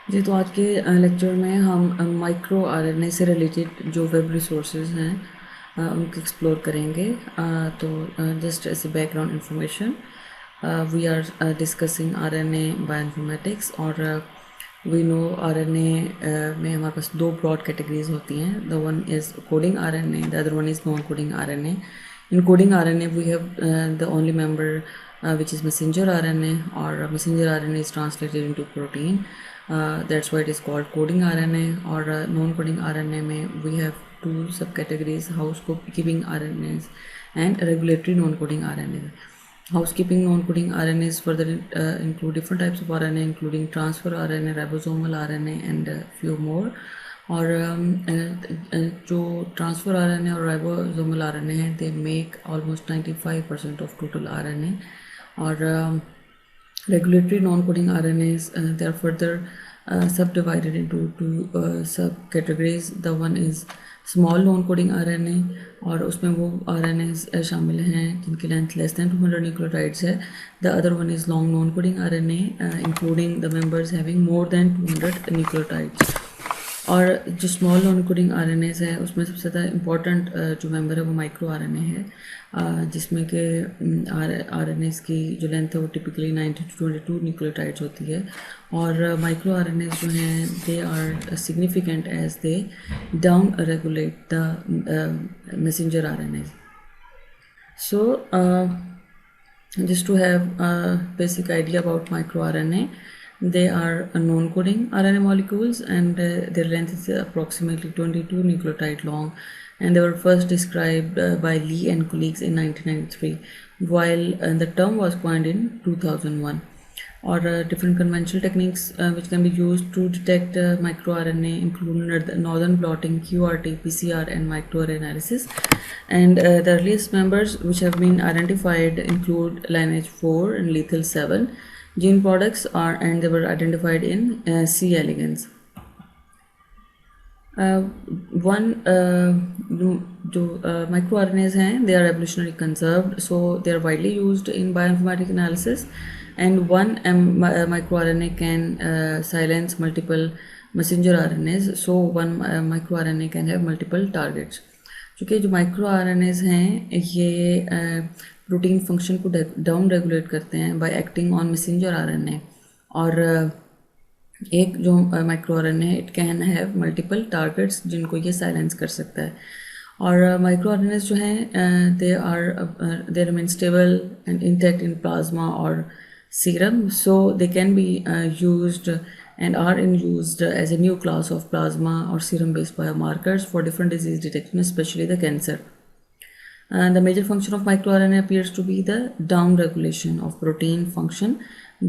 जी, तो आज के लेक्चर में हम माइक्रो आरएनए से रिलेटेड जो वेब रिसोर्सेज हैं उनको एक्सप्लोर करेंगे। तो just as a background information, we are discussing RNA bioinformatics. और वी नो आरएनए में हमारे पास दो ब्रॉड कैटेगरीज होती हैं। The one is coding RNA, the other one is non coding RNA. In coding RNA, we have the only member which is messenger RNA, or messenger RNA is translated into protein. That's why it is called coding RNA. Or non-coding RNA में we have two subcategories: housekeeping RNAs and regulatory non-coding RNA. Housekeeping non-coding RNAs further include different types of RNA, including transfer RNA, ribosomal RNA, and few more. और जो transfer RNA और ribosomal RNA हैं, they make almost 95% of total RNA. और regulatory non-coding RNAs, they are further subdivided into two subcategories. The one is small non-coding RNA, और उसमें वो RNAs शामिल हैं जिनकी लेंथ लेस दैन 200 न्यूक्लियोटाइड्स है. The other one is long non-coding RNA, including the members having more than 200 nucleotides. और जो small non coding RNS है उसमें सबसे ज़्यादा इम्पॉर्टेंट जो मेंबर है वो माइक्रो आरएनए है, जिसमें कि आरएनएस की जो लेंथ है वो टिपिकली 90 to 22 न्यूक्लियोटाइड्स होती है. और माइक्रो आरएनएस जो हैं they are significant as they down regulate the messenger RNAs. So just to have a basic idea about microRNA, they are non-coding RNA molecules, and their length is approximately 22 nucleotide long, and they were first described by Lee and colleagues in 1993, while the term was coined in 2001. Or different conventional techniques which can be used to detect microRNA include northern blotting, QRT, PCR, and microarray analysis. And the earliest members which have been identified include lineage 4 and lethal 7 gene products, and they were identified in C. elegans. जो micro RNAs हैं they are evolutionary conserved, so they are widely used in bioinformatic analysis. And one micro RNA can silence multiple messenger RNAs, so one micro RNA can have multiple targets. क्योंकि जो micro RNAs हैं ये protein function को down regulate करते हैं by acting on messenger RNA. और एक जो माइक्रो आरएनए है it can have multiple targets जिनको ये साइलेंस कर सकता है. और माइक्रो आरएनएस जो हैं they remain stable and intact in plasma और serum, so they can be used and are used as a new class of plasma or serum based biomarkers for different disease detection, especially the cancer. The major function of microRNA appears to be the down regulation of protein function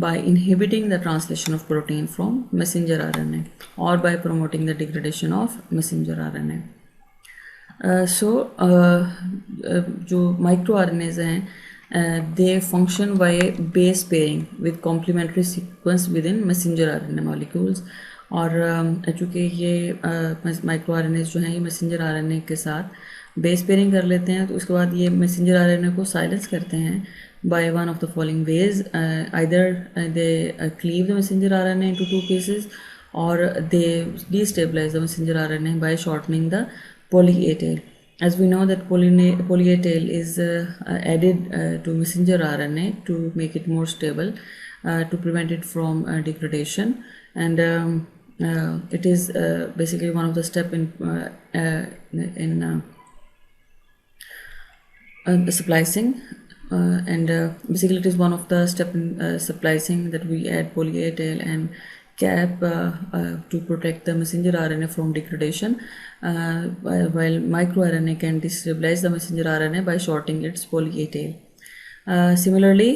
by inhibiting the translation of protein from messenger RNA or by promoting the degradation of messenger RNA. जो micro RNAs हैं they function by base pairing with complementary sequence within messenger RNA molecules. और चूँकि ये micro RNase जो हैं ये messenger RNA के साथ बेस पेयरिंग कर लेते हैं, तो उसके बाद ये मैसेंजर आरएनए को साइलेंस करते हैं by one of the following ways. Either they cleave the messenger RNA into two pieces, or they destabilize the messenger RNA by shortening the poly A tail. As we know that poly A tail is added to messenger RNA to make it more stable, to prevent it from degradation. And it is basically one of the step in splicing. And basically it is one of the step in splicing that we add poly A tail and cap to protect the messenger RNA from degradation, while microRNA can destabilize the messenger RNA by shortening its poly A tail. Similarly,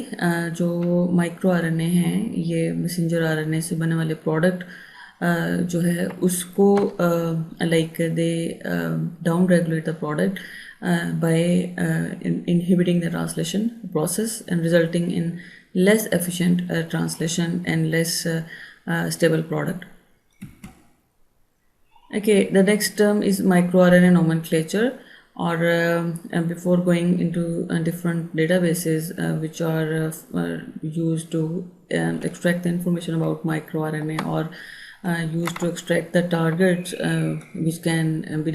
जो micro RNA हैं ये messenger RNA से बनने वाले product जो है उसको like they down regulate the product by inhibiting the translation process and resulting in less efficient translation and less stable product. Okay, the next term is microRNA nomenclature. Or before going into different databases which are used to extract the information about microRNA, or used to extract the targets which can be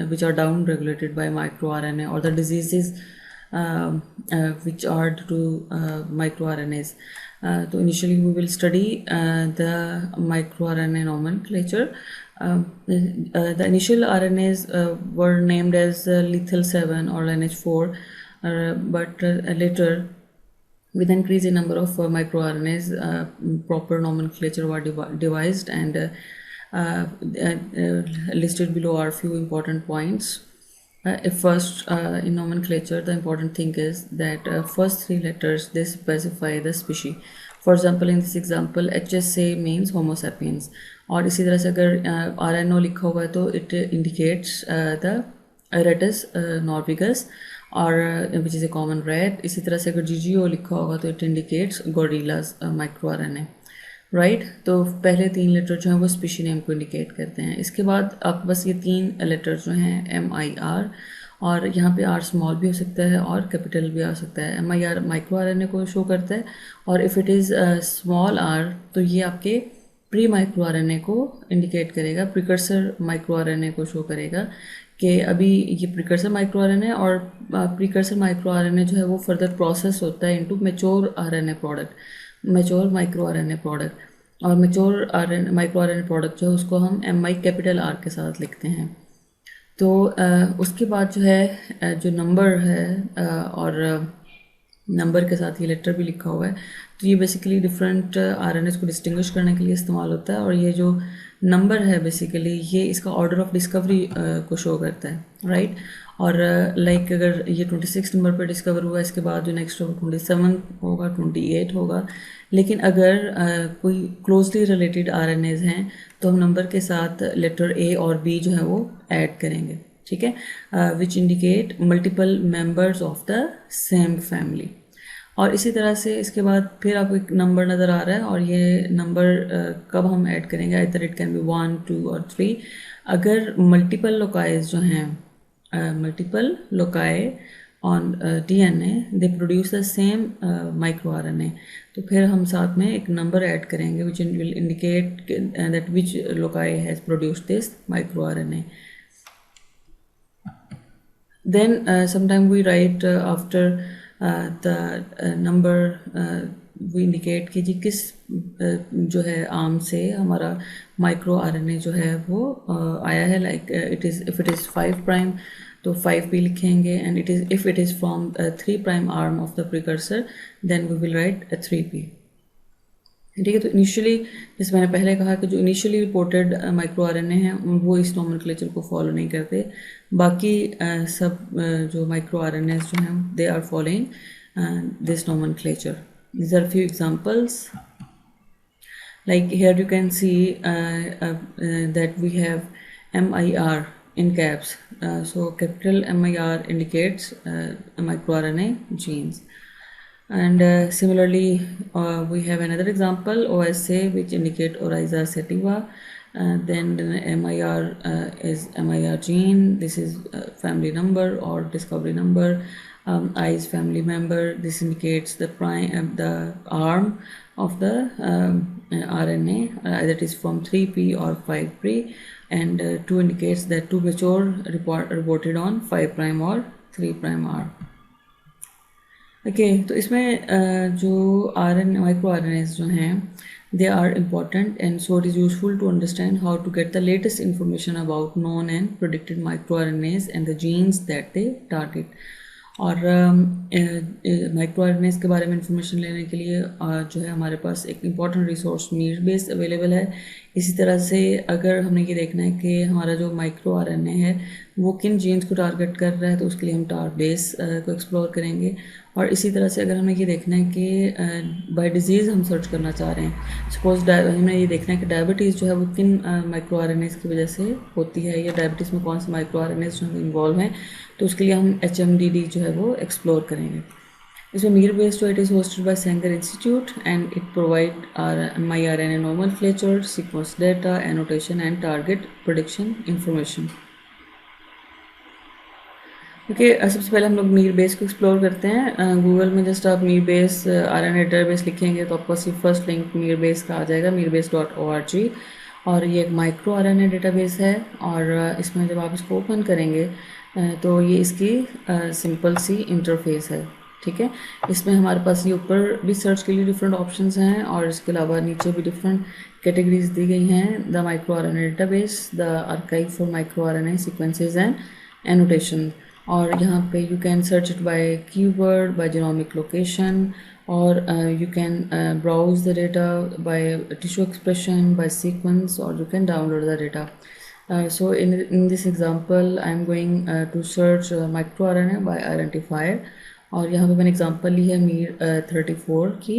which are down regulated by microRNA, or the diseases which are due to microRNAs. So initially we will study the microRNA nomenclature. The initial RNAs were named as lethal 7 or lineage 4, but later, with increase in number of microRNAs, proper nomenclature were devised, and listed below are few important points. First, in nomenclature, the important thing is that first three letters, they specify the species. For example, in this example, HSA means Homo sapiens. और इसी तरह से अगर RNO लिखा हुआ है तो it indicates the Eretus norvegis, और which is a common rat. इसी तरह से अगर GGO लिखा होगा तो it indicates gorillas microRNA, right. तो पहले तीन लेटर जो हैं वो स्पीशी नेम को इंडिकेट करते हैं. इसके बाद आप बस ये तीन लेटर जो हैं MIR, और यहाँ पे R स्मॉल भी हो सकता है और कैपिटल भी आ सकता है. MIR माइक्रो RNA को शो करता है, और if it is small r तो ये आपके प्री माइक्रो RNA को इंडिकेट करेगा, प्रिकर्सर माइक्रो RNA को शो करेगा कि अभी ये प्रिकर्सर माइक्रो RNA, और प्रिकर्सर माइक्रो RNA जो है वो फर्दर प्रोसेस होता है into mature RNA product, mature micro RNA product. और मैच्योर माइक्रो RNA प्रोडक्ट जो है उसको हम MI कैपिटल R के साथ लिखते हैं. तो उसके बाद जो है जो नंबर है और नंबर के साथ ये लेटर भी लिखा हुआ है, तो ये बेसिकली डिफरेंट RNAs को डिस्टिंग्विश करने के लिए इस्तेमाल होता है. और ये जो नंबर है बेसिकली ये इसका ऑर्डर ऑफ डिस्कवरी को शो करता है, राइट. और लाइक अगर ये 26 नंबर पर डिस्कवर हुआ, इसके बाद जो नेक्स्ट होगा 27 होगा, 28 होगा. लेकिन अगर कोई क्लोजली रिलेटेड RNAs हैं तो हम नंबर के साथ लेटर A और B जो है वो ऐड करेंगे, ठीक है, which indicate multiple members of the same family. और इसी तरह से इसके बाद फिर आपको एक नंबर नज़र आ रहा है, और ये नंबर कब हम ऐड करेंगे, आइदर इट कैन बी 1, 2 और 3. अगर मल्टीपल लोकाइज जो हैं, multiple loci on DNA, they produce the same micro RNA, तो फिर हम साथ में एक नंबर ऐड करेंगे which will indicate that which loci has produced this micro RNA. Then sometime we write after the number we indicate कि जी किस जो है आर्म से हमारा माइक्रो RNA जो है वो आया है. Like it is if it is 5 prime तो 5P लिखेंगे, and it is if it is from 3 prime arm of the precursor then we will write 3P. ठीक है. तो इनिशियली जैसे मैंने पहले कहा कि जो इनिशियली रिपोर्टेड माइक्रो RNA हैं वो इस नॉमेनक्लेचर को फॉलो नहीं करते. बाकी सब जो माइक्रो RNAs जो हैं they are following this nomenclature. These are few examples. Like here you can see that we have MIR in caps. So capital MIR indicates microRNA genes. And similarly we have another example, OSA, which indicate Oryza sativa. Then MIR is MIR gene. This is family number or discovery number. I is family member. This indicates the prime, the arm of the RNA, either it is from 3P or 5P, and 2 indicates that 2 mature reported on 5 prime or 3 prime R. Okay, तो इसमें जो RNA micro RNAs जो हैं they are important, and so it is useful to understand how to get the latest information about known and predicted micro RNAs and the genes that they target. और micro RNAs के बारे में information लेने के लिए जो है हमारे पास एक important resource Mir base available है. इसी तरह से अगर हमने ये देखना है कि हमारा जो माइक्रो RNA है वो किन जीन्स को टारगेट कर रहा है, तो उसके लिए हम टार बेस को एक्सप्लोर करेंगे. और इसी तरह से अगर हमें ये देखना है कि बाय डिजीज़ हम सर्च करना चाह रहे हैं, सपोज हमें ये देखना है कि डायबिटीज़ जो है वो किन माइक्रो RNAs की वजह से होती है, या डायबिटीज़ में कौन से माइक्रो RNAs जो हम इन्वॉल्व हैं, तो उसके लिए हम HMDD जो है वो एक्सप्लोर करेंगे. इसमें मीर बेस जो it is hosted by Sengar institute, and it provide MyRNA nomenclature, sequence data, annotation and target prediction information. Okay, सबसे पहले हम लोग मीर बेस को एक्सप्लोर करते हैं। गूगल में जस्ट आप मीर बेस RNA डेटाबेस लिखेंगे तो आपको सिर्फ फर्स्ट लिंक मीर बेस का आ जाएगा, mirbase.org। और ये एक माइक्रो RNA डेटाबेस है। और इसमें जब आप इसको ओपन करेंगे तो ये इसकी सिंपल सी इंटरफेस है। ठीक है, इसमें हमारे पास ये ऊपर भी सर्च के लिए डिफरेंट ऑप्शंस हैं और इसके अलावा नीचे भी डिफरेंट कैटेगरीज दी गई हैं। The micro RNA database, the archive for micro RNA sequences and annotation. और यहाँ पे you can search it by keyword, by genomic location, और you can browse the data by tissue expression, by sequence, और you can download the data. So in this example I am going to search microRNA by identifier। और यहाँ पे मैंने example ली है MIR34 की।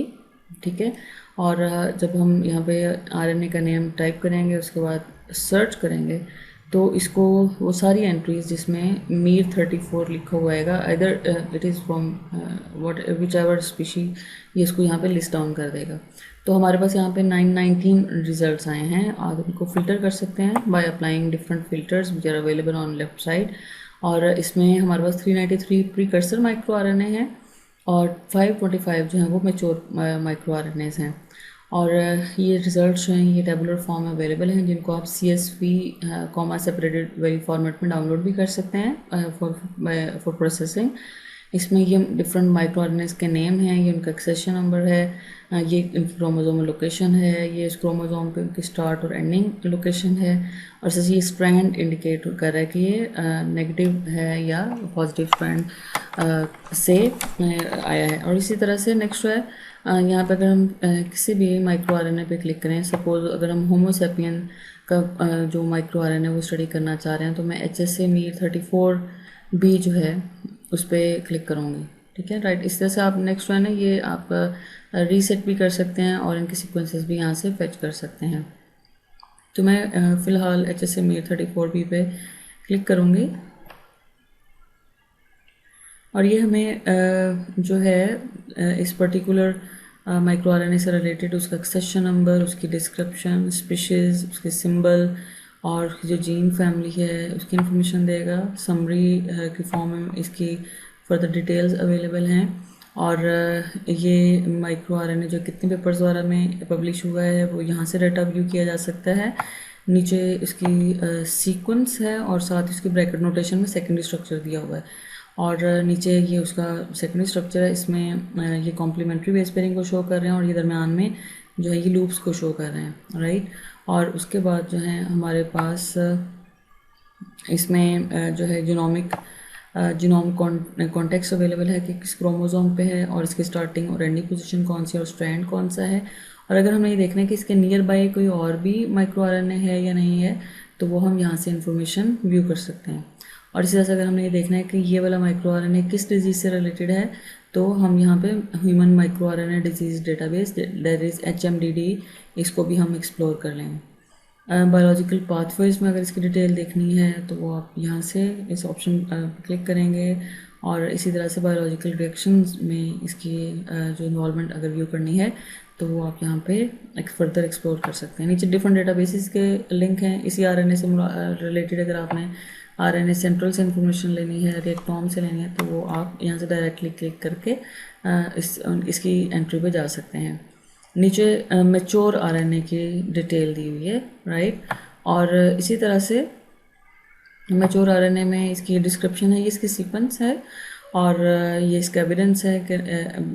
ठीक है, और जब हम यहाँ पे RNA का नेम टाइप करेंगे उसके बाद सर्च करेंगे तो इसको वो सारी एंट्रीज जिसमें MIR34 लिखा हुआ है इधर it is from which ever species, ये इसको यहाँ पे लिस्ट डाउन कर देगा। तो हमारे पास यहाँ पे 919 रिजल्ट्स आए हैं। आप इनको फिल्टर कर सकते हैं by applying different filters which are available on left side. और इसमें हमारे पास 393 प्रीकर्सर माइक्रो RNA हैं और 525 जो हैं वो मैच्योर माइक्रो RNAs हैं। और ये रिजल्ट्स जो हैं ये टेबुलर फॉर्म में अवेलेबल हैं, जिनको आप CSV comma separated very format में डाउनलोड भी कर सकते हैं फॉर प्रोसेसिंग। इसमें ये डिफरेंट माइक्रो RNAs के नेम हैं, ये उनका एक्सेशन नंबर है, ये क्रोमोसोम लोकेशन है, ये इस क्रोमोसोम पे उनकी स्टार्ट और एंडिंग लोकेशन है, और जैसे ये स्ट्रैंड इंडिकेट कर रहा है कि ये नेगेटिव है या पॉजिटिव स्ट्रैंड से आया है। और इसी तरह से नेक्स्ट है यहाँ पे अगर हम किसी भी माइक्रो RNA पे क्लिक करें, सपोज अगर हम होमोसेपियन का जो माइक्रो RNA वो स्टडी करना चाह रहे हैं तो मैं HSA MIR34B जो है उस पर क्लिक करूँगी। ठीक है, राइट। इस तरह से आप नेक्स्ट है ना ये आप रीसेट भी कर सकते हैं और इनके सीक्वेंसेस भी यहाँ से फेच कर सकते हैं। तो मैं फ़िलहाल HSA MIR34B पे क्लिक करूँगी और ये हमें जो है इस पर्टिकुलर माइक्रो RNA से रिलेटेड उसका एक्सेशन नंबर, उसकी डिस्क्रिप्शन, स्पीशीज़, उसके सिंबल और उसकी जो जीन फैमिली है उसकी इन्फॉर्मेशन देगा। समरी की फॉर्म में इसकी फर्दर डिटेल्स अवेलेबल हैं। और ये माइक्रो RNA जो कितने पेपर्स द्वारा में पब्लिश हुआ है वो यहाँ से डाटा व्यू किया जा सकता है। नीचे इसकी सीक्वेंस है और साथ ही इसकी ब्रैकेट नोटेशन में सेकेंडरी स्ट्रक्चर दिया हुआ है। और नीचे ये उसका सेकेंडरी स्ट्रक्चर है, इसमें ये कॉम्प्लीमेंट्री बेस पेयरिंग को शो कर रहे हैं और ये दरम्यान में जो है ये लूप्स को शो कर रहे हैं, राइट। और उसके बाद जो है हमारे पास इसमें जो है जीनोम कॉन्टेक्स्ट अवेलेबल है कि किस क्रोमोसोम पे है और इसकी स्टार्टिंग और एंडिंग पोजीशन कौन सी और स्ट्रैंड कौन सा है। और अगर हमें ये देखना है कि इसके नियर बाय कोई और भी माइक्रो RNA है या नहीं है तो वो हम यहाँ से इंफॉर्मेशन व्यू कर सकते हैं। और इसी तरह से अगर हमें ये देखना है कि ये वाला माइक्रो RNA किस डिजीज़ से रिलेटेड है तो हम यहाँ पे human micro RNA disease database that is HMDD, इसको भी हम एक्सप्लोर कर लेंगे। बायोलॉजिकल पाथवेज में अगर इसकी डिटेल देखनी है तो वो आप यहाँ से इस ऑप्शन क्लिक करेंगे और इसी तरह से बायोलॉजिकल रिएक्शंस में इसकी जो इन्वॉल्वमेंट अगर व्यू करनी है तो वो आप यहाँ पे फर्दर एक्सप्लोर कर सकते हैं। नीचे डिफरेंट डेटाबेसेस के लिंक हैं इसी RNA से रिलेटेड। अगर आपने RNA सेंट्रल से इंफॉर्मेशन लेनी है, रिएक्टोम से लेनी है तो वो आप यहाँ से डायरेक्टली क्लिक करके इसकी एंट्री पे जा सकते हैं। नीचे मैच्योर RNA की डिटेल दी हुई है, राइट। और इसी तरह से मैच्योर RNA में इसकी डिस्क्रिप्शन है, ये इसकी सीक्वेंस है और ये इसका एविडेंस है कि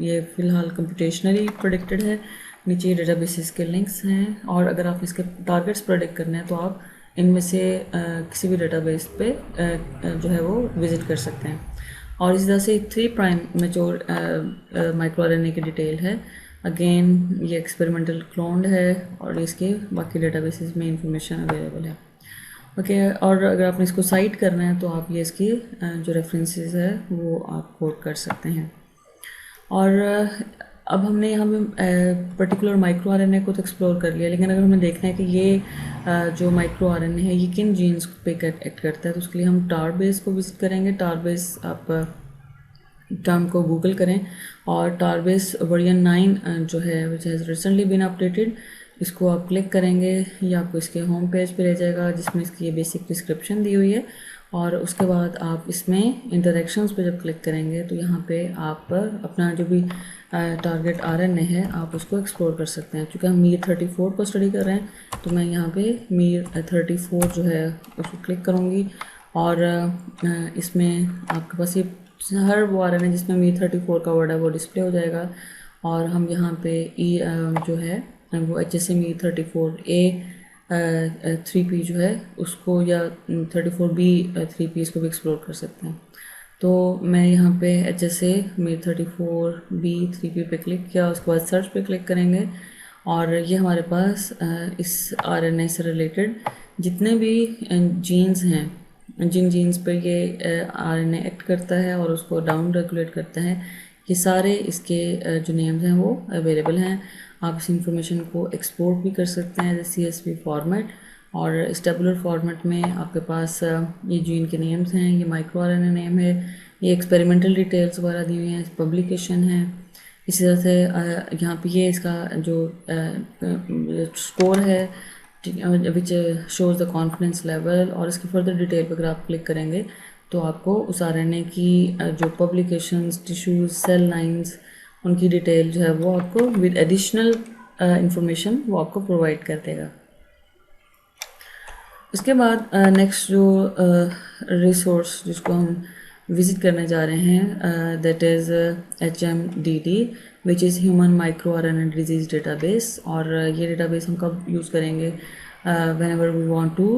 ये फ़िलहाल कंप्यूटेशनली प्रेडिक्टेड है। नीचे डेटाबेसेस के लिंक्स हैं और अगर आप इसके टारगेट्स प्रेडिक्ट करने हैं तो आप इनमें से किसी भी डेटाबेस पे जो है वो विज़िट कर सकते हैं। और इसी तरह से 3' मैच्योर माइक्रो RNA की डिटेल है। अगेन ये एक्सपेरिमेंटल क्लोन्ड है और इसके बाकी डेटाबेसेस में इंफॉर्मेशन अवेलेबल है, ओके। और अगर आपने इसको साइट करना है तो आप ये इसकी जो रेफरेंसेस है वो आप कोट कर सकते हैं। और अब हमने यहाँ पे पर्टिकुलर माइक्रो RNA को तो एक्सप्लोर कर लिया, लेकिन अगर हमें देखना है कि ये जो माइक्रो RNA है ये किन जीन्स पे एक्ट करता है तो उसके लिए हम टार बेस को विजिट करेंगे। टार बेस आप टर्म को गूगल करें और टार बेस वर्जन 9 जो है which has recently been updated, इसको आप क्लिक करेंगे ये आपको इसके होम पेज पे ले जाएगा जिसमें इसकी ये बेसिक डिस्क्रिप्शन दी हुई है और उसके बाद आप इसमें इंटरेक्शंस पे जब क्लिक करेंगे तो यहाँ पे आप अपना जो भी टारगेट आरएनए है आप उसको एक्सप्लोर कर सकते हैं। चूँकि हम MIR34 को स्टडी कर रहे हैं तो मैं यहाँ पे MIR34 जो है उसको क्लिक करूँगी और इसमें आपके पास ये हर वो आरएनए जिसमें MIR34 का वर्ड है वो डिस्प्ले हो जाएगा। और हम यहाँ पे जो है वो HSA MIR34A 3P जो है उसको या 34B 3P इसको भी एक्सप्लोर कर सकते हैं। तो मैं यहाँ पे HSA MIR34B 3P पे क्लिक किया, उसके बाद सर्च पे क्लिक करेंगे और ये हमारे पास इस RNA से रिलेटेड जितने भी जीन्स हैं, जिन जीन्स पर ये RNA एक्ट करता है और उसको डाउन रेगुलेट करता है, ये सारे इसके जो नेम्स हैं वो अवेलेबल हैं। आप इस इंफॉर्मेशन को एक्सपोर्ट भी कर सकते हैं एज CSV फॉर्मेट, और इस टेबुलर फॉर्मेट में आपके पास ये जीन के नेम्स हैं, ये माइक्रो RNA नेम है, ये एक्सपेरिमेंटल डिटेल्स वगैरह दी हुई हैं, पब्लिकेशन है। इसी तरह से यहाँ पे ये इसका जो स्कोर है which shows the confidence level, और इसकी फर्दर डिटेल पर अगर आप क्लिक करेंगे तो आपको उस RNA की जो पब्लिकेशंस, टिश्यूज़, सेल लाइंस, उनकी डिटेल जो है वो आपको विद एडिशनल इंफॉर्मेशन वो आपको प्रोवाइड कर देगा। इसके बाद नेक्स्ट जो रिसोर्स जिसको हम विज़िट करने जा रहे हैं that is HMDD which is human micro RNA disease database. और ये डेटाबेस हम कब यूज़ करेंगे? whenever we want to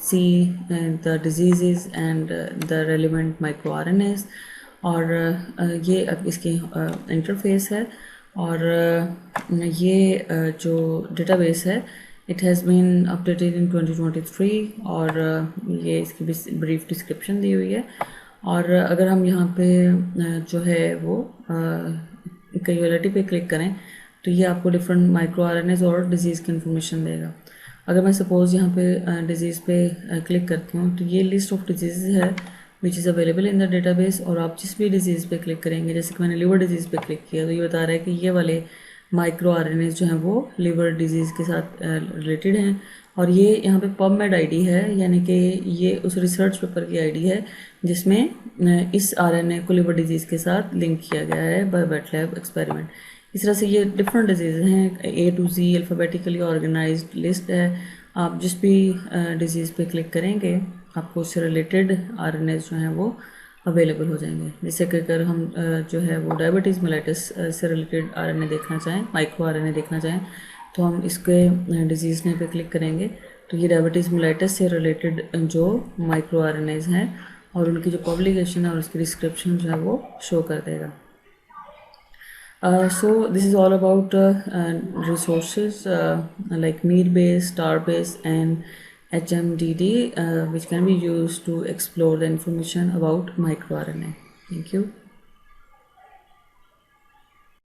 see the diseases and the relevant microRNAs। और ये अब इसकी इंटरफेस है, और ये जो डेटाबेस है it has been updated in 2023, और ये इसकी भी ब्रीफ डिस्क्रिप्शन दी हुई है। और अगर हम यहाँ पे जो है वो कैजुअलिटी पे क्लिक करें तो ये आपको डिफरेंट माइक्रो RNAs और डिजीज़ की इन्फॉर्मेशन देगा। अगर मैं सपोज़ यहाँ पे डिजीज़ पे क्लिक करती हूँ तो ये लिस्ट ऑफ डिजीज़ है which is available in the database, और आप जिस भी डिजीज़ पे क्लिक करेंगे, जैसे कि मैंने लिवर डिजीज़ पे क्लिक किया तो ये बता रहा है कि ये वाले माइक्रो RNAs जो हैं वो लिवर डिजीज़ के साथ रिलेटेड हैं। और ये यहाँ पे PubMed ID है, यानी कि ये उस रिसर्च पेपर की ID है जिसमें इस RNA को लिवर डिजीज़ के साथ लिंक किया गया है बाय वेट लैब एक्सपेरिमेंट। इस तरह से ये डिफरेंट डिजीज़ हैं, A to Z alphabetically organised list है। आप जिस भी डिजीज़ पे क्लिक करेंगे आपको उससे रिलेटेड RNAs जो हैं वो अवेलेबल हो जाएंगे। जैसे कि अगर हम जो है वो डायबिटीज़ मेलाइटिस से रिलेटेड RNA देखना चाहें, माइक्रो RNA देखना चाहें, तो हम इसके डिजीज़ ने पे क्लिक करेंगे तो ये डायबिटीज़ मेलाइटिस से रिलेटेड जो माइक्रो RNAs हैं और उनकी जो पब्लिकेशन है और उसकी डिस्क्रिप्शन जो है वो शो कर देगा। So this is all about resources like MIR-base, STAR-base and HMDD which can be used to explore the information about microRNA. Thank you.